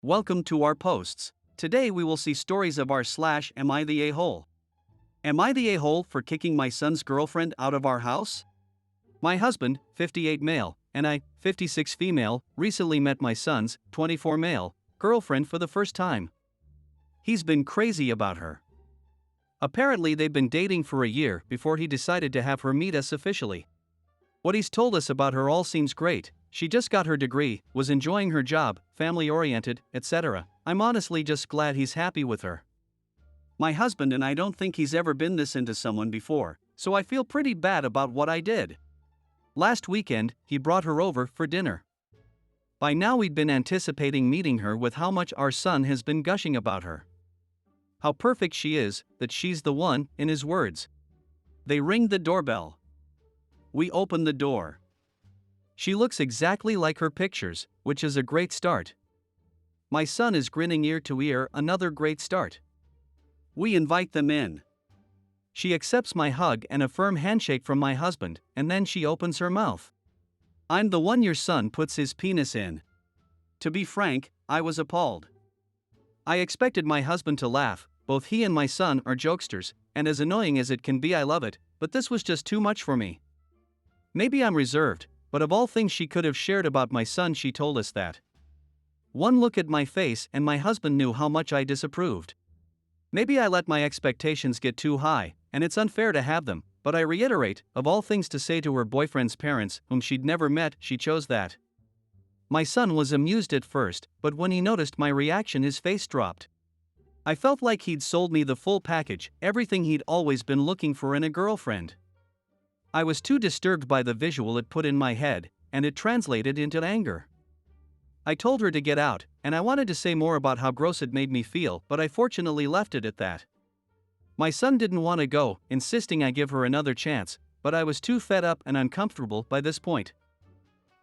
Welcome to our posts. Today we will see stories of am I the a-hole? Am I the a-hole for kicking my son's girlfriend out of our house? My husband, 58 male, and I, 56 female, recently met my son's, 24 male, girlfriend for the first time. He's been crazy about her. Apparently they've been dating for a year before he decided to have her meet us officially. What he's told us about her all seems great. She just got her degree, was enjoying her job, family-oriented, etc. I'm honestly just glad he's happy with her. My husband and I don't think he's ever been this into someone before, so I feel pretty bad about what I did. Last weekend, he brought her over for dinner. By now we'd been anticipating meeting her with how much our son has been gushing about her. How perfect she is, that she's the one, in his words. They ring the doorbell. We open the door. She looks exactly like her pictures, which is a great start. My son is grinning ear to ear, another great start. We invite them in. She accepts my hug and a firm handshake from my husband, and then she opens her mouth. I'm the one your son puts his penis in. To be frank, I was appalled. I expected my husband to laugh. Both he and my son are jokesters, and as annoying as it can be, I love it, but this was just too much for me. Maybe I'm reserved, but of all things she could have shared about my son, she told us that. One look at my face and my husband knew how much I disapproved. Maybe I let my expectations get too high, and it's unfair to have them, but I reiterate, of all things to say to her boyfriend's parents, whom she'd never met, she chose that. My son was amused at first, but when he noticed my reaction, his face dropped. I felt like he'd sold me the full package, everything he'd always been looking for in a girlfriend. I was too disturbed by the visual it put in my head, and it translated into anger. I told her to get out, and I wanted to say more about how gross it made me feel, but I fortunately left it at that. My son didn't want to go, insisting I give her another chance, but I was too fed up and uncomfortable by this point.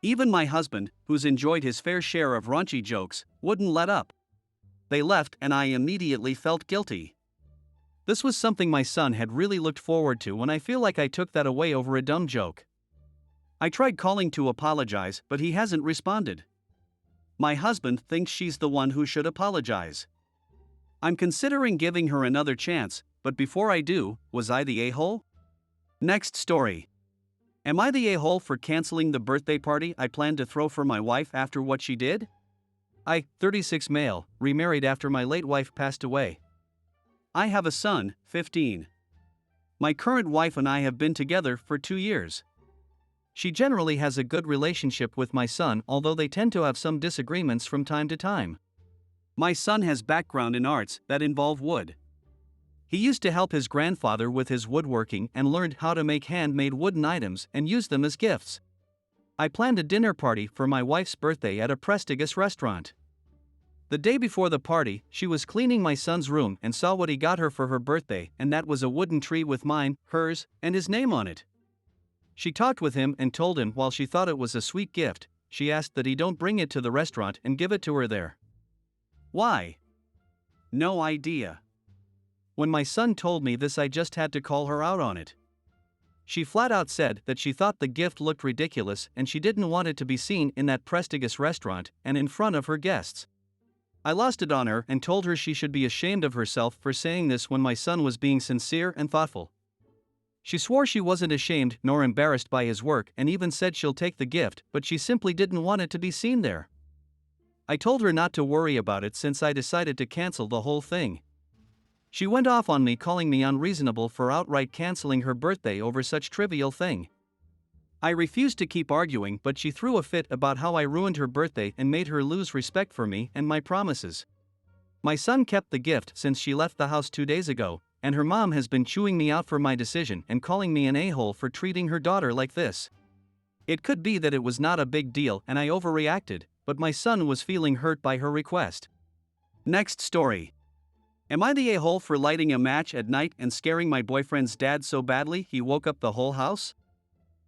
Even my husband, who's enjoyed his fair share of raunchy jokes, wouldn't let up. They left and I immediately felt guilty. This was something my son had really looked forward to, and I feel like I took that away over a dumb joke. I tried calling to apologize, but he hasn't responded. My husband thinks she's the one who should apologize. I'm considering giving her another chance, but before I do, was I the a-hole? Next story. Am I the a-hole for canceling the birthday party I planned to throw for my wife after what she did? I, 36 male, remarried after my late wife passed away. I have a son, 15. My current wife and I have been together for 2 years. She generally has a good relationship with my son, although they tend to have some disagreements from time to time. My son has background in arts that involve wood. He used to help his grandfather with his woodworking and learned how to make handmade wooden items and use them as gifts. I planned a dinner party for my wife's birthday at a prestigious restaurant. The day before the party, she was cleaning my son's room and saw what he got her for her birthday, and that was a wooden tree with mine, hers, and his name on it. She talked with him and told him while she thought it was a sweet gift, she asked that he don't bring it to the restaurant and give it to her there. Why? No idea. When my son told me this, I just had to call her out on it. She flat out said that she thought the gift looked ridiculous and she didn't want it to be seen in that prestigious restaurant and in front of her guests. I lost it on her and told her she should be ashamed of herself for saying this when my son was being sincere and thoughtful. She swore she wasn't ashamed nor embarrassed by his work and even said she'll take the gift, but she simply didn't want it to be seen there. I told her not to worry about it since I decided to cancel the whole thing. She went off on me, calling me unreasonable for outright canceling her birthday over such trivial thing. I refused to keep arguing, but she threw a fit about how I ruined her birthday and made her lose respect for me and my promises. My son kept the gift since she left the house 2 days ago, and her mom has been chewing me out for my decision and calling me an a-hole for treating her daughter like this. It could be that it was not a big deal and I overreacted, but my son was feeling hurt by her request. Next story. Am I the a-hole for lighting a match at night and scaring my boyfriend's dad so badly he woke up the whole house?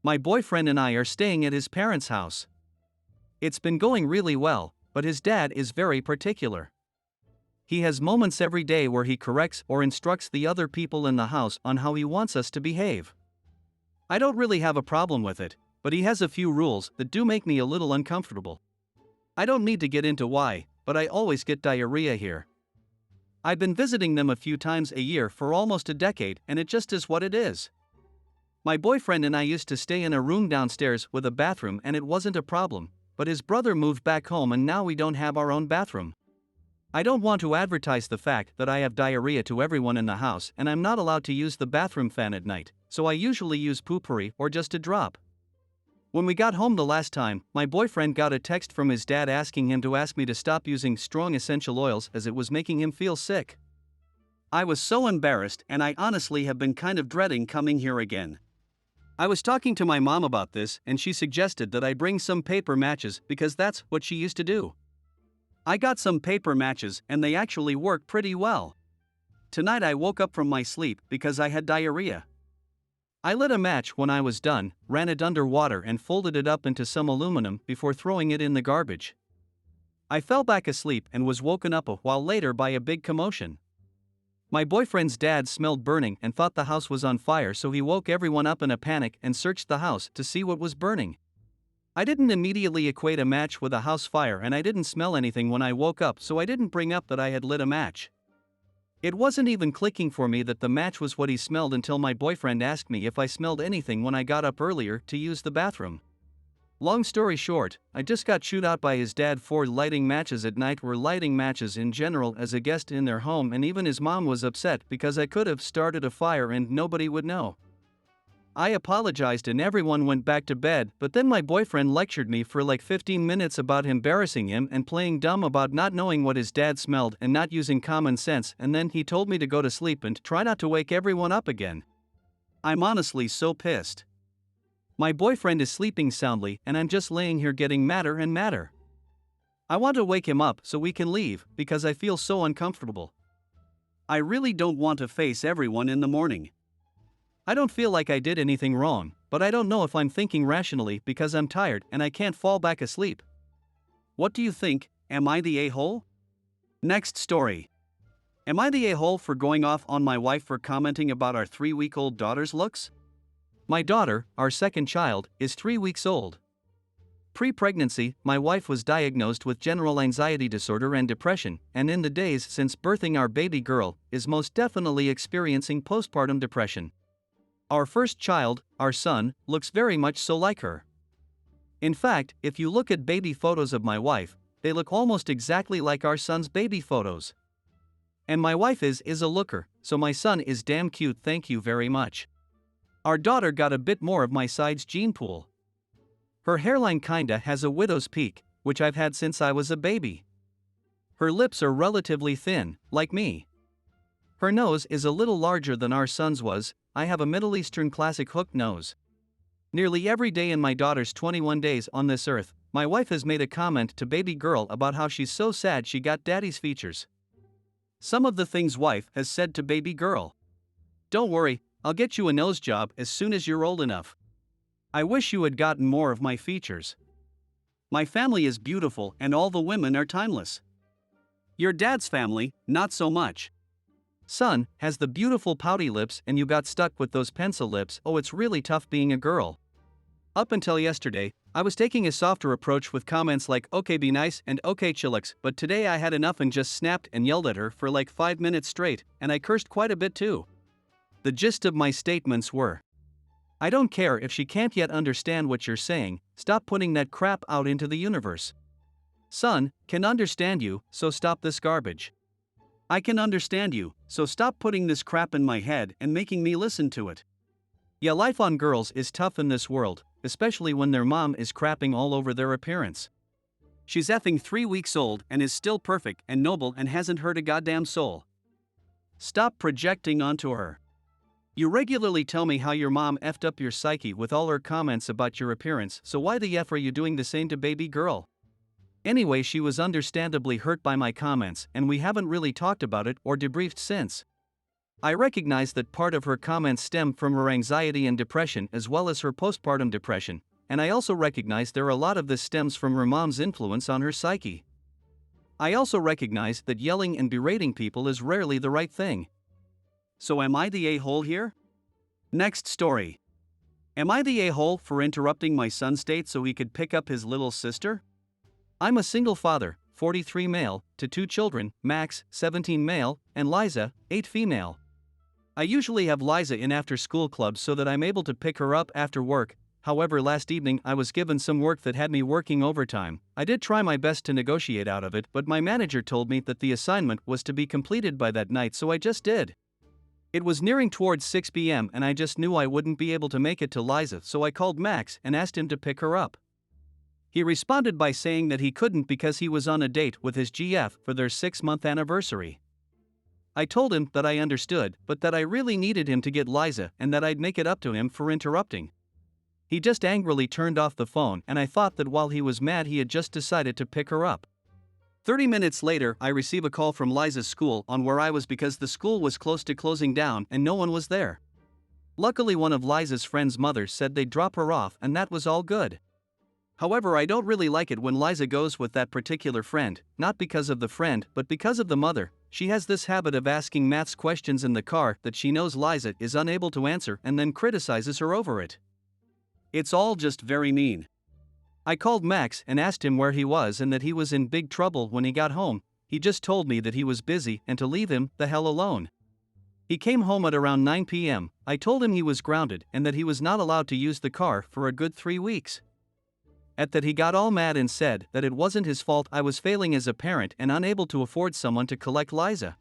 My boyfriend and I are staying at his parents' house. It's been going really well, but his dad is very particular. He has moments every day where he corrects or instructs the other people in the house on how he wants us to behave. I don't really have a problem with it, but he has a few rules that do make me a little uncomfortable. I don't need to get into why, but I always get diarrhea here. I've been visiting them a few times a year for almost a decade, and it just is what it is. My boyfriend and I used to stay in a room downstairs with a bathroom, and it wasn't a problem, but his brother moved back home and now we don't have our own bathroom. I don't want to advertise the fact that I have diarrhea to everyone in the house, and I'm not allowed to use the bathroom fan at night, so I usually use poopery or just a drop. When we got home the last time, my boyfriend got a text from his dad asking him to ask me to stop using strong essential oils as it was making him feel sick. I was so embarrassed, and I honestly have been kind of dreading coming here again. I was talking to my mom about this, and she suggested that I bring some paper matches because that's what she used to do. I got some paper matches and they actually work pretty well. Tonight I woke up from my sleep because I had diarrhea. I lit a match when I was done, ran it under water and folded it up into some aluminum before throwing it in the garbage. I fell back asleep and was woken up a while later by a big commotion. My boyfriend's dad smelled burning and thought the house was on fire, so he woke everyone up in a panic and searched the house to see what was burning. I didn't immediately equate a match with a house fire, and I didn't smell anything when I woke up, so I didn't bring up that I had lit a match. It wasn't even clicking for me that the match was what he smelled until my boyfriend asked me if I smelled anything when I got up earlier to use the bathroom. Long story short, I just got chewed out by his dad for lighting matches at night, or lighting matches in general as a guest in their home, and even his mom was upset because I could have started a fire and nobody would know. I apologized and everyone went back to bed, but then my boyfriend lectured me for like 15 minutes about embarrassing him and playing dumb about not knowing what his dad smelled and not using common sense, and then he told me to go to sleep and try not to wake everyone up again. I'm honestly so pissed. My boyfriend is sleeping soundly and I'm just laying here getting madder and madder. I want to wake him up so we can leave because I feel so uncomfortable. I really don't want to face everyone in the morning. I don't feel like I did anything wrong, but I don't know if I'm thinking rationally because I'm tired and I can't fall back asleep. What do you think? Am I the a-hole? Next story. Am I the a-hole for going off on my wife for commenting about our 3-week-old daughter's looks? My daughter, our second child, is 3 weeks old. Pre-pregnancy, my wife was diagnosed with general anxiety disorder and depression, and in the days since birthing our baby girl, is most definitely experiencing postpartum depression. Our first child, our son, looks very much so like her. In fact, if you look at baby photos of my wife, they look almost exactly like our son's baby photos. And my wife is a looker, so my son is damn cute, thank you very much. Our daughter got a bit more of my side's gene pool. Her hairline kinda has a widow's peak, which I've had since I was a baby. Her lips are relatively thin, like me. Her nose is a little larger than our son's was. I have a Middle Eastern classic hook nose. Nearly every day in my daughter's 21 days on this earth, my wife has made a comment to baby girl about how she's so sad she got daddy's features. Some of the things wife has said to baby girl. Don't worry, I'll get you a nose job as soon as you're old enough. I wish you had gotten more of my features. My family is beautiful and all the women are timeless. Your dad's family, not so much. Son has the beautiful pouty lips and you got stuck with those pencil lips. Oh, it's really tough being a girl. Up until yesterday, I was taking a softer approach with comments like okay be nice and okay chillax, but today I had enough and just snapped and yelled at her for like 5 minutes straight, and I cursed quite a bit too. The gist of my statements were: I don't care if she can't yet understand what you're saying, stop putting that crap out into the universe. Son can understand you, so stop this garbage. I can understand you, so stop putting this crap in my head and making me listen to it. Yeah, life on girls is tough in this world, especially when their mom is crapping all over their appearance. She's effing 3 weeks old and is still perfect and noble and hasn't hurt a goddamn soul. Stop projecting onto her. You regularly tell me how your mom effed up your psyche with all her comments about your appearance, so why the F are you doing the same to baby girl? Anyway, she was understandably hurt by my comments, and we haven't really talked about it or debriefed since. I recognize that part of her comments stem from her anxiety and depression as well as her postpartum depression, and I also recognize a lot of this stems from her mom's influence on her psyche. I also recognize that yelling and berating people is rarely the right thing. So am I the a-hole here? Next story. Am I the a-hole for interrupting my son's date so he could pick up his little sister? I'm a single father, 43 male, to 2 children, Max, 17 male, and Liza, 8 female. I usually have Liza in after school clubs so that I'm able to pick her up after work. However, last evening I was given some work that had me working overtime. I did try my best to negotiate out of it, but my manager told me that the assignment was to be completed by that night, so I just did. It was nearing towards 6 p.m. and I just knew I wouldn't be able to make it to Liza, so I called Max and asked him to pick her up. He responded by saying that he couldn't because he was on a date with his GF for their 6-month anniversary. I told him that I understood, but that I really needed him to get Liza and that I'd make it up to him for interrupting. He just angrily turned off the phone, and I thought that while he was mad he had just decided to pick her up. 30 minutes later, I receive a call from Liza's school on where I was because the school was close to closing down and no one was there. Luckily, one of Liza's friend's mothers said they'd drop her off and that was all good. However, I don't really like it when Liza goes with that particular friend, not because of the friend but because of the mother. She has this habit of asking maths questions in the car that she knows Liza is unable to answer and then criticizes her over it. It's all just very mean. I called Max and asked him where he was and that he was in big trouble when he got home. He just told me that he was busy and to leave him the hell alone. He came home at around 9 p.m. I told him he was grounded and that he was not allowed to use the car for a good 3 weeks. At that he got all mad and said that it wasn't his fault I was failing as a parent and unable to afford someone to collect Liza.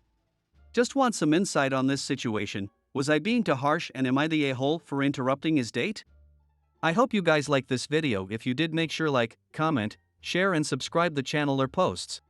Just want some insight on this situation. Was I being too harsh and am I the a-hole for interrupting his date? I hope you guys like this video. If you did, make sure like, comment, share and subscribe the channel or posts.